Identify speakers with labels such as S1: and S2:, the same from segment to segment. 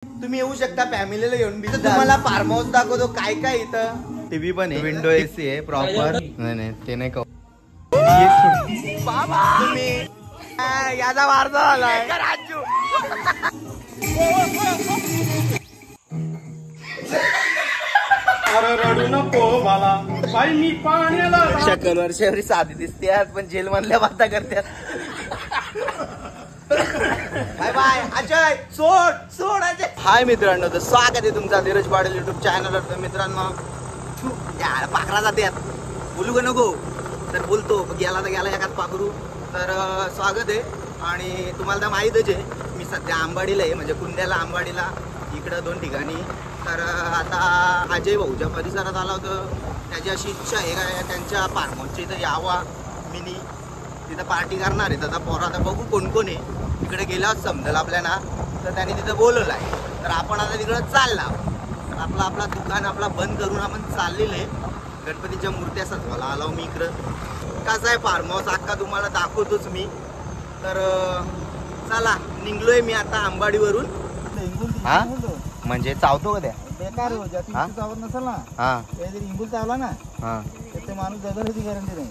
S1: तुम्ही येऊ शकता फॅमिलीला घेऊन. तुम्हाला फार्म हाऊस दाखवतो काय काय इथं. टीव्ही पण आहे, विंडो एसी आहे प्रॉपर. नाही ते नाही का बाबा तुम्ही याचा वारसा झालाय राजू.
S2: अरे रडू नको मला बाई, मी पाण्याला.
S1: शकल वर्षावरी साधी दिसते पण जेल मधल्या बाता करतात. Bye bye Ajay. सोड अजय. हाय मित्रांनो, तर स्वागत आहे तुमचा धीरज पाटील युट्यूब चॅनलवर. तर मित्रांनो यार पाखरा जात्यात बोलू का नको तर बोलतो, गेला तर गेला एखाद पाखरू. तर स्वागत आहे. आणि तुम्हाला तर माहीतच आहे मी सध्या आंबाडीला आहे, म्हणजे कुंद्याला आंबाडीला इकडं 2 ठिकाणी. तर आता अजय भाऊच्या परिसरात आला होतं. त्याची अशी इच्छा आहे का त्यांच्या फार्म हाऊसच्या इथं यावा मिनी, तिथं पार्टी करणार आहे. आता पोरं आता बघू कोण कोण आहे. तिकडे गेल्यावर समजेल आपल्याला. तर त्यांनी तिथं बोलवलं आहे. तर आपण आता तिकडं चालला. तर आपला दुकान आपला बंद करून आपण चाललेलं आहे. गणपतीच्या मूर्त्या सजवायला आलो मी इकडं. कसं आहे फार्म हाऊस अख्खा तुम्हाला दाखवतोच मी. तर चला निघलोय मी आता आंबाडीवरून. हा म्हणजे चावतो का त्या
S3: बेकार हो जाती चावत नसेल ना.
S1: हा
S3: काहीतरी इंगुल चावला ना.
S1: हा
S3: ते माणूस जगण्याची गॅरंटी नाही.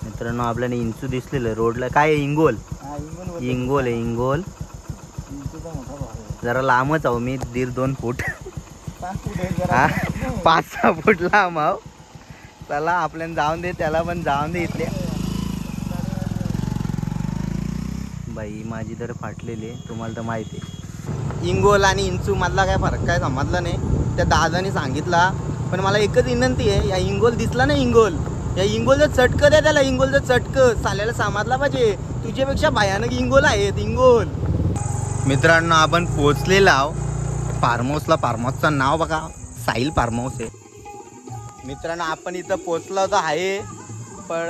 S1: मित्रांनो आपल्याला इंचू दिसलेलं रोडला. काय इंगोल इंगोल आहे इंगोल.
S3: इंचूचा मोठा भाग आहे.
S1: जरा लांबच आहो मी 1.5-2 फूट.
S3: 5 फूट आहे जरा.
S1: 5-6 फूट लांब आहो. चला आपल्याला जाऊन दे, त्याला पण जाऊन दे. इथल्या बाई माझी तर फाटलेली आहे, तुम्हाला तर माहिती आहे. इंगोल आणि इंचू मधला काय फरक काय समजला नाही. त्या दादाने सांगितला. पण मला एकच विनंती आहे, या इंगोल दिसला ना इंगोल, या इंगोलचं चटकं द्या त्याला. इंगोलचं चटकं चालायला समजला पाहिजे. तुझ्यापेक्षा भयानक इंगोल आहेत इंगोल. मित्रांनो आपण पोचलेलो आहो फार्म हाऊसला. फार्म हाऊसचं नाव बघा, साहिल फार्म हाऊस आहे. मित्रांनो आपण इथं पोचलो होतो आहे, पण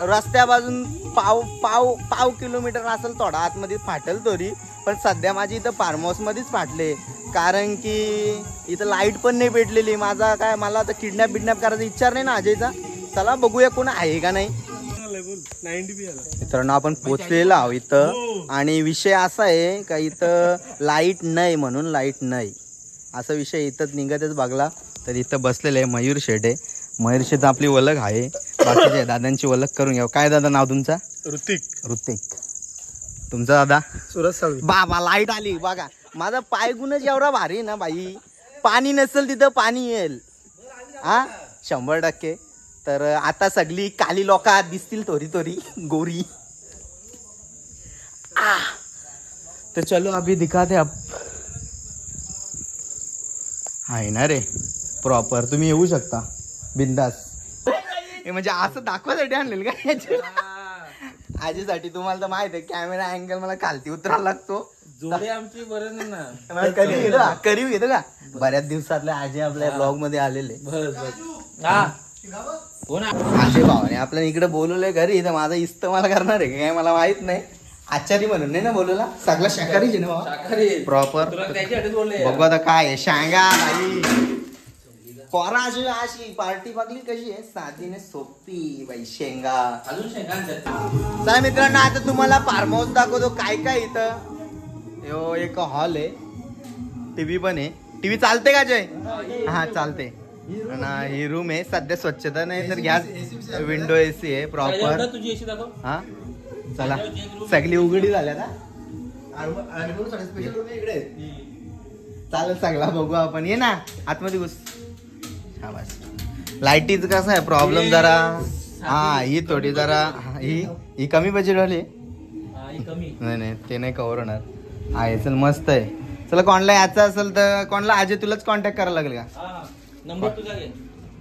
S1: रस्त्यापासून पाव किलोमीटर असेल थोडा आतमध्ये फाटेल तरी. पण सध्या माझी इथं फार्म हाऊसमध्येच फाटले, कारण की इथं लाईट पण नाही भेटलेली. माझा काय मला आता किडनॅप करायचा इच्छा नाही ना अजयचा. चला बघूया कोण आहे का नाही. मित्रांनो आपण पोचलेलो आहोत इथं. आणि विषय असा आहे का इथं लाईट नाही, म्हणून लाईट नाही असा विषय इथंच निघतच बघला. तर इथं बसलेलं आहे मयूर शेठ आहे. मयूर शेठ आपली ओळख आहे, बाकीच्या दादांची ओळख करून घ्या. काय दादा नाव तुमचा? ऋतिक. तुमचा दादा?
S3: सुरज साळवी.
S1: बाबा लाईट आली बघा. माझा पायगुणच एवढा भारी ना बाई. पाणी नसेल तिथं पाणी येईल हा 100%. तर आता सगळी काली लोक दिसतील थोडी गोरी. तर चलो अभी दिखाते आप. आहे ना रे प्रॉपर, तुम्ही येऊ शकता बिंदास. म्हणजे असं दाखवायसाठी आणलेलं का आजीसाठी? तुम्हाला तर माहित आहे कॅमेरा अँगल मला खालती उतरायला लागतो.
S3: जोडे आमची बरं नाही ना.
S1: करीव घेतो का? बऱ्याच दिवसातले आजी आपल्या ब्लॉग मध्ये आलेले. आशे भावाने आपल्याला इकडे बोलवलंय घरी. तर माझा इस्तमाल करणार आहे काय मला माहित नाही. आचारी म्हणून नाही ना बोलवला. सगळा शाकाहारीच आहे ना बाबा प्रॉपर. बघू आता काय शांगा बाई. पोरा अशी पार्टी बघली कशी आहे साधीने सोपी बाई. शेंगा अजून शेंगा. चला मित्रांनो आता तुम्हाला फार्म हाऊस दाखवतो काय काय इथं. यो एक हॉल आहे, टीव्ही पण आहे. टीव्ही चालते का जय? हा चालते. ही रूम आहे. सध्या स्वच्छता नाही तर घ्या. विंडो एसी आहे प्रॉपर. हा चला सगळी उघडी झाल्या ना. इकडे चालेल सगळा बघू आपण. ये ना आतमध्ये घुस. लाईटीच कसं आहे प्रॉब्लेम जरा. हा ही थोडी जरा ही कमी बजेट वाली. नाही ते नाही कव्हर होणार. आहे चल मस्त आहे. चला कोणाला याचा असेल तर कोणाला अजय तुलाच कॉन्टॅक्ट करायला लागेल का?
S3: नंबर तुझा घे.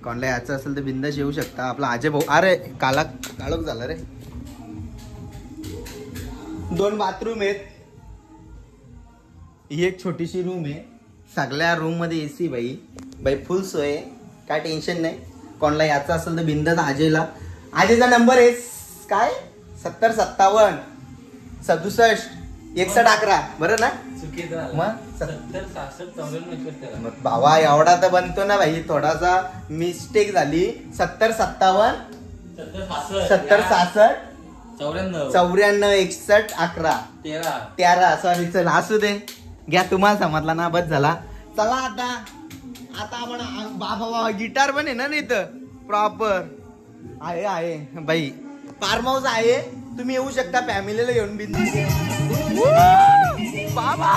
S1: कोणाला याचा असेल तर बिंदास येऊ शकता. आपला अजय भाऊ. अरे काळोख झाला रे. 2 बाथरूम आहेत. ही एक छोटीशी रूम आहे. सगळ्या रूम मध्ये एसी बाई फुल सोय. काय टेन्शन नाही. कोणाला याचा असेल तर बिंदास अजयला. अजयचा नंबर आहे काय 70 57 67 61 11 बरं ना? मग भावा एवढा तर बनतो ना भाई. थोडासा मिस्टेक झाली. 70 57 70 66 94 61 11 13 सॉरी चल असू दे. घ्या तुम्हाला समजला ना, बस झाला. चला आता आपण बाबा गिटार पण आहे ना इथं प्रॉपर आहे बाई. फार्म हाऊस आहे, तुम्ही येऊ शकता फॅमिलीला घेऊन बिंदी. बाबा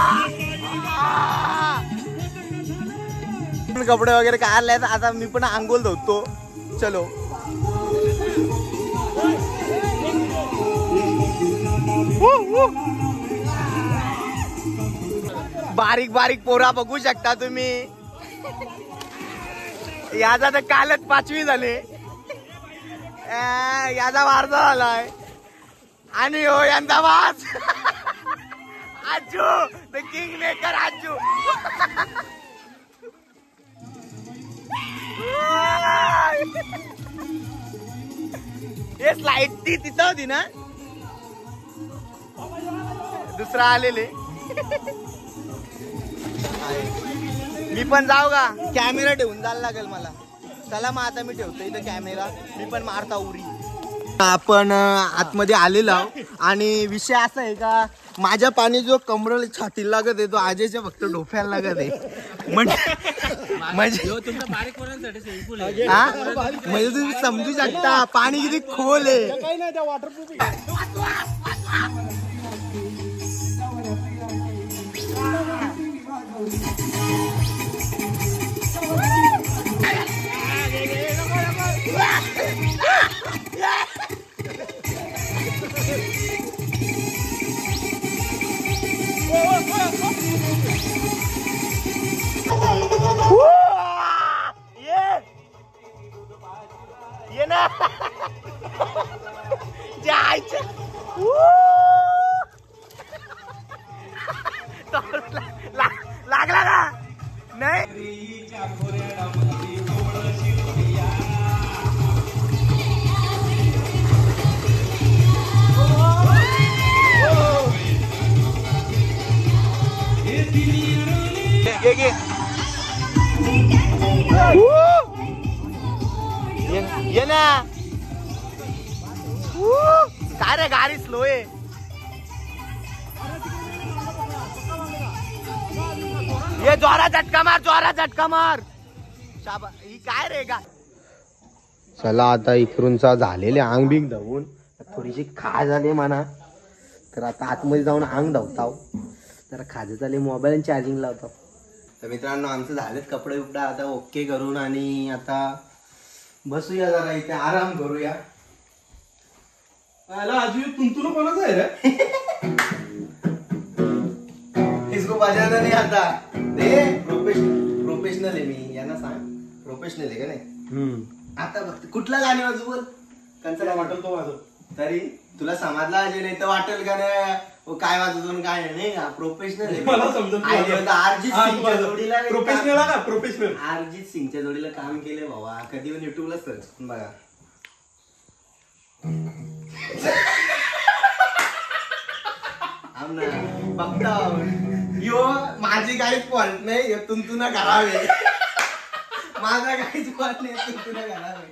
S1: कपडे वगैरे काढले आता मी पण आंघोळ धुतो. चलो बारीक बारीक पोरा बघू शकता तुम्ही. याचा तर कालच 5वी झाले, याचा वारसा झालाय आणि हो यांचा वास. आजू द किंग मेकर आजू. हे स्लाइड ती तिथं होती ना, दुसरा आलेले. मी पण जाऊ का? कॅमेरा ठेवून जायला लागेल मला. चला मग आता मी ठेवतो इथं कॅमेरा, मी पण मारता उरी. आपण आतमध्ये आलेलो आहोत आणि विषय असा आहे का, माझ्या पाणी जो कमरेला छातीला लागत आहे तो अजयच्या फक्त डोफ्याला लागत आहे. म्हणजे तुम्ही समजू शकता पाणी किती खोल आहे.
S2: काही नाही, त्या वॉटरप्रूफ
S1: ये ना जायचं. लागला का नाही? ये ना काय रे, गाडी स्लो आहे. ये जोरा झटका मार, जोरा झटका मार. शाबा ही काय रे गा. चला आता इकडूनचा झालेले अंग बिंग धावून थोडीशी खा झाली म्हणा, तर आता आतमध्ये जाऊन अंग धावताव. जरा खाज झाले, मोबाईल चार्जिंग लावतो. तर मित्रांनो आमचं झालेत कपडे बिपडे आता ओके करून आणि आता बसूया जरा इथे आराम करूया.
S2: आजी तुमचं कोणाचं आहे रे?
S1: इसको बजाना नाही आता. ते प्रोफेशनल आहे मी, यांना सांग प्रोफेशनल आहे का नाही. आता बघ कुठला गाणी वाजू बोल, कंचा
S2: वाटेल तो वाजव.
S1: तरी तुला समजला अजय नाही तर वाटेल का नाही काय वाजवतो काय नाही का. प्रोफेशनल आहे
S2: मला समजत नाही.
S1: अर्जित सिंगच्या जोडीला
S2: प्रोफेशनल का प्रोफेशनल
S1: अर्जित सिंगच्या जोडीला काम केले बाबा. कधी पण युट्यूबला सर्च करून बघा. फक्त यो माझी काहीच फॉल्ट नाही, तुंतुना करावे. माझा काहीच फॉल्ट नाही, तुंतुना करावे.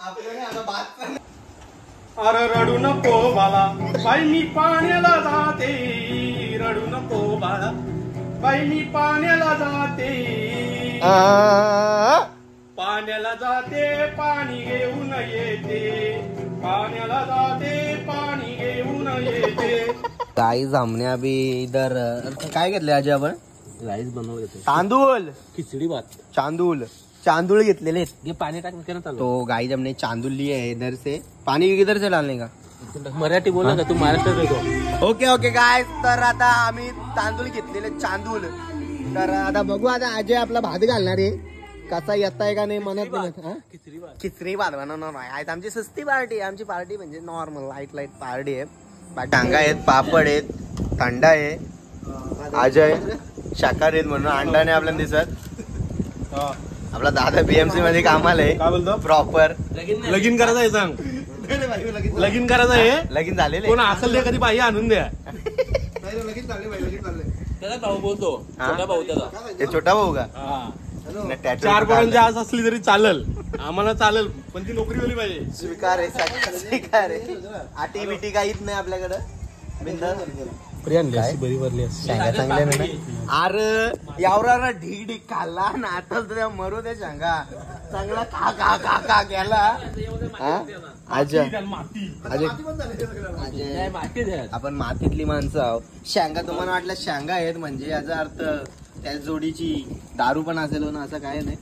S1: आपल्याला आता बात पण.
S2: अरे रडू नको बाला, बाई मी पाण्याला जाते. रडू नको बाळा, बाई मी पाण्याला जाते. पाण्याला जाते पाणी घेऊन येते. पाण्याला जाते पाणी घेऊन येते.
S1: काही जामण्या बी इधर काय घेतले आज आपण?
S3: राईस बनवले
S1: तांदूळ,
S3: खिचडी भात,
S1: चांदूळ घेतलेले.
S3: ये पानी टाकने चालू.
S1: तो गाई हमने चांदूल लिए है इधर से. पानी किधर से डालने का?
S3: मराठी बोला का तू, महाराष्ट्रात येतो.
S1: ओके गाय. तर आता आम्ही तांदूळ घेतलेले, चांदूळ. तर आता बघू आता अजय आपला भात घालणार आहे, कसा येताय का नाही म्हणत नाही. खिचडी भात बनवणार आहे आज. आमची सस्ती पार्टी आहे, आमची पार्टी म्हणजे नॉर्मल लाईट पार्टी आहे. टांगा आहेत, पापड आहेत, थंडा आहे. अजय शाकाहारी आहेत म्हणून अंडा नाही आपल्याला दिसत. आपला दादा बीएमसी मध्ये कामाला आहे.
S2: काय बोलतो?
S1: प्रॉपर
S2: लगीन करायचं आहे सांग. लगीन करायचं आहे.
S1: लगीन झालेले
S2: कोण असेल ते कधी बाई आणून द्या.
S3: त्याचा भाऊ बोलतो, छोटा भाऊ त्याचा.
S1: ते छोटा भाऊ का?
S2: 4 पोरांची आस असली तरी चालेल, आम्हाला चालेल, पण ती नोकरी होली पाहिजे.
S1: स्वीकार आहे, स्वीकार आहे. आटी बिटी काहीच नाही आपल्याकडं. बिंदास
S3: बरी भरली
S1: शेंगा चांगल्या ना. अरे एवढा ढीक ढीक खाल्ला ना, आता तुझ्या मरू दे शेंगा चांगला खा खा खा खा गेला. आपण मातीतली माणसं आहोत. शेंगा तुम्हाला वाटलं शेंगा आहेत म्हणजे याचा अर्थ त्या जोडीची दारू पण असेल ना, असं काय नाही.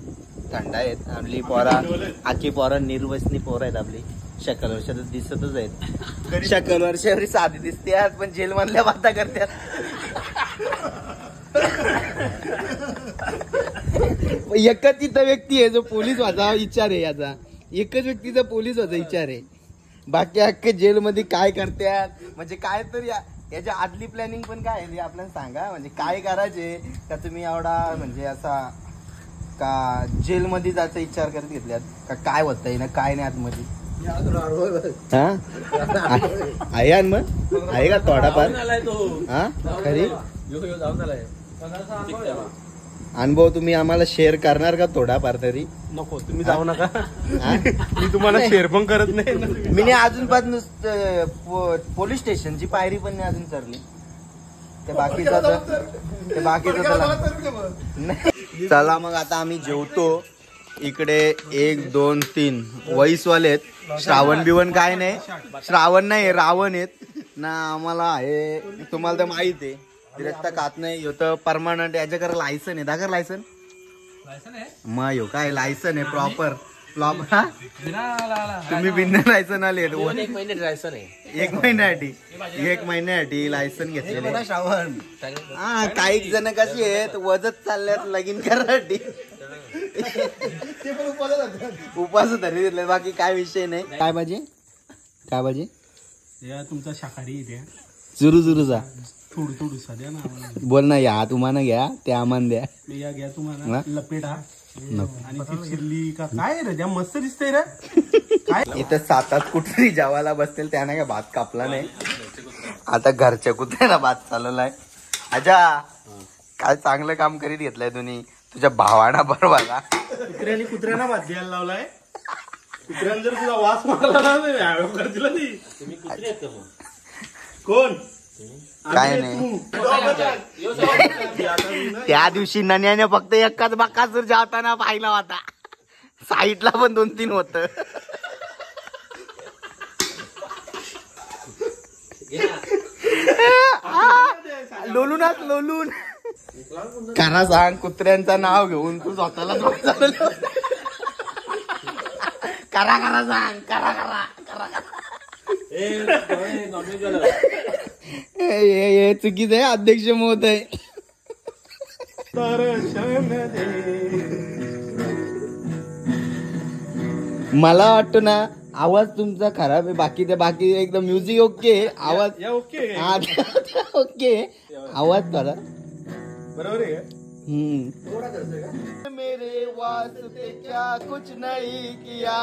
S1: थंड आहेत आपली पोरा, आखी पोरा निर्वसनी पोरं आहेत आपली. शकल वर्षात दिसतच आहेत. शकल वर्षावरी साधी दिसते पण जेल मधल्या बाता करतात. एकच इथं व्यक्ती आहे जो पोलीस व्हायचा विचार आहे याचा. एकच व्यक्तीचा पोलीस व्हायचा विचार आहे. बाकी अख्खे जेलमध्ये काय करतात म्हणजे काय तर याच्या आदली प्लॅनिंग पण काय आहे आपल्याला सांगा. म्हणजे काय करायचे का तुम्ही एवढा म्हणजे असा का जेलमध्ये जायचा विचार करत घेतल्यात का काय होतंय ना काय नाही आतमध्ये. हा आहे मग आहे का थोडाफार. हा खरी अनुभव तुम्ही आम्हाला शेअर करणार का थोडाफार तरी.
S2: नको तुम्ही जाऊ नका, मी तुम्हाला शेअर पण करत नाही.
S1: मी नाही अजून पण पोलीस स्टेशनची पायरी पण नाही अजून चढली. ते बाकीचं चला मग आता आम्ही जेवतो. इकडे 1 2 3 वैसवाले आहेत. श्रावण बिवण काय नाही, श्रावण नाही रावण आहेत ना. आम्हाला आहे तुम्हाला तर माहित आहे रस्ता खात नाही होतं परमानंट. याच्याकडे लायसन आहे. दाखर लायसन मग येऊ काय लायसन आहे प्रॉपर फ्लॉप. हा तुम्ही बिना लायसन आले
S3: 1 महिने लायसन आहे.
S1: 1 महिन्यासाठी लायसन घेतलेले. श्रावण हा काही जण कशी आहेत वजत चालल्यात लगीन करासाठी. उपास धरी घेतले. बाकी काय विषय नाही. काय पाहिजे
S2: तुमचा शाकाहारी द्या.
S1: जुरू जा
S2: थोडू द्या ना.
S1: बोल ना. या तुम्हाला घ्या ते आम्हाला द्या.
S2: या घ्या तुम्हाला लपेटा आणि ती चिरली का काय रे द्या. मस्त दिसतंय रे. काय
S1: इथं 7 कुत्री जेवायला बसतील त्याने काय भात कापला नाही. आता घरच्या कुत्र्याला भात चालवलाय. आजा काय चांगलं काम करीत घेतलंय तुम्ही. तुझ्या भावाना बरोबर
S2: कुत्र्याला भात द्यायला लावलाय. कुत्र्याने जर तुझा वास मारला ना करतील ती.
S3: तुम्ही कुत्रे आहेत का मग?
S2: कोण
S1: काय नाही. त्या दिवशी नन्याने फक्त एकाच बाकासूर जाताना पाहिला होता. साईडला पण 2-3 होत. लोलून करा सांग कुत्र्यांचं नाव घेऊन तू स्वतःला करा सांग करा हे चुकीचं आहे. अध्यक्ष महोदय मला वाटतो ना आवाज तुमचा खराब आहे. बाकी एकदम म्युझिक ओके. आवाज
S2: ओके
S1: ओके. आवाज थोडा
S2: बरोबर आहे.
S1: मेरे वास्ते क्या कुछ नहीं किया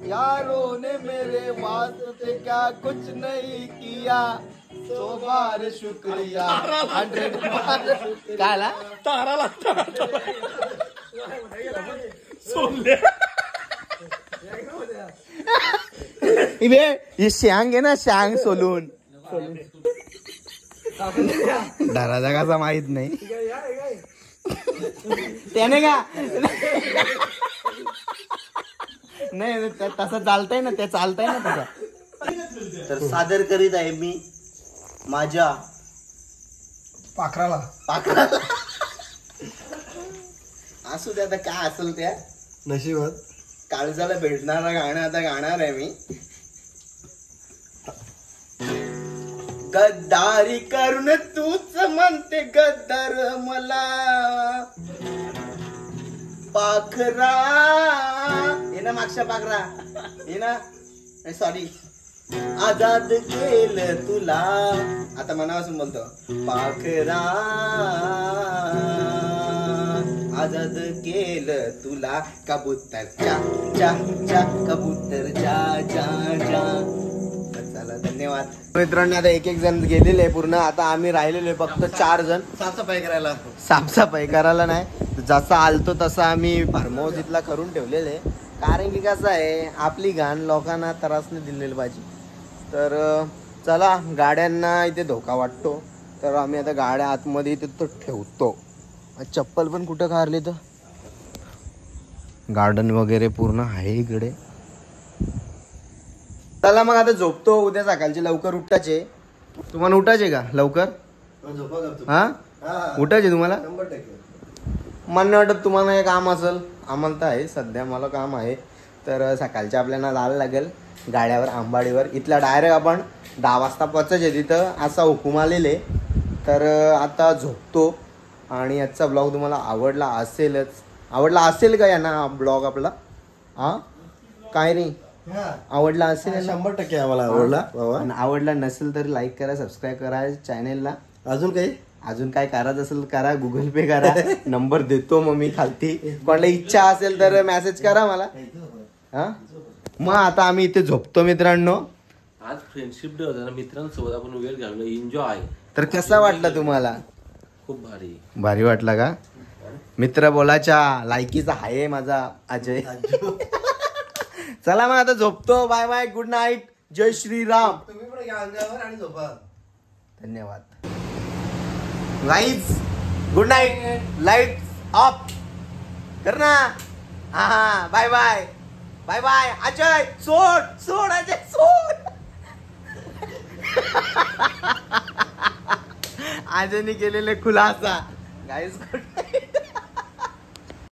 S1: यारों ने मेरे वास्ते क्या कुछ नहीं किया. 100 बार शुक्रिया 100 बार. काला
S2: तारा लागता सोडले.
S1: हे शांग आहे ना शांग सोलून धराचा कसा माहित नाही त्याने का नाही तसं चालतंय ना. ते चालतंय ना तसं. तर सादर करीत आहे मी माझ्या
S2: पाखराला
S1: असू द्या आता काय असेल त्या
S2: नशिबात.
S1: काळजाला भेटणारा गाणं आता गाणार आहे मी. गद्दारी करून तूच म्हणते गद्दार मला पाखरा. ये ना मागच्या पाखरा ये ना सॉरी आजाद केलं तुला. आता मनापासून बोलतो पाखरा आजाद केलं तुला. कबूतर चा चा चा कबूतर जा जा जा. चला धन्यवाद मित्रांनो. आता एक जण गेलेले पूर्ण, आता आम्ही राहिलेले फक्त 4 जण. साफसफाई करायला नाही, जसा आलतो तसा आम्ही फार्म हाऊस इथला करून ठेवलेले. कारण की कसं आहे, आपली घाण लोकांना त्रास नाही दिलेली पाहिजे. तर चला, गाड्यांना इथे धोका वाटतो, तर आम्ही आता गाड्या आतमध्ये इथे तो ठेवतो. चप्पल पण कुठं काढली तर, गार्डन वगैरे पूर्ण आहे इकडे. चला मग आता झोपतो. उद्या सकाळचे लवकर उठायचे. तुम्हाला उठायचे का लवकर? हा उठायचे तुम्हाला? मला नाही वाटत तुम्हाला हे काम असेल. आम्हाला तर आहे, सध्या मला काम आहे. तर सकाळच्या आपल्याला जायला लागेल गाड्यावर आंबाडीवर. इथला डायरेक्ट आपण 10 वाजता पोचायचे तिथं, असा हुकूम आलेले. तर आता झोपतो. आणि आजचा ब्लॉग तुम्हाला आवडला असेल का यांना ब्लॉग आपला? हा काय नाही आवडला असेल?
S3: 100% आम्हाला आवडला बाबा.
S1: आवडला नसेल तर लाईक करा, सबस्क्राईब करा चॅनेलला.
S3: अजून
S1: काय करायचं असेल करा, गुगल पे करा. नंबर देतो मग मी खालती. कोणाला इच्छा असेल तर मेसेज करा मला. हा मग आता आम्ही इथे झोपतो मित्रांनो.
S3: आज फ्रेंडशिप डे होता ना, मित्रांसोबत आपण वेळ घालवला, एन्जॉय.
S1: तर कसा वाटला तुम्हाला?
S3: खूप
S1: भारी वाटला का? मित्र बोलाच्या लायकीचा आहे माझा अजय. चला मग आता झोपतो. बाय बाय, गुड नाईट, जय श्रीराम.
S3: तुम्ही पण घ्या अंगावर आणि झोपा.
S1: धन्यवाद guys, good night. Light off कर ना. हा bye bye bye bye. Ajay सोड अजय सोड. अजयने केलेले खुलासा गाईज.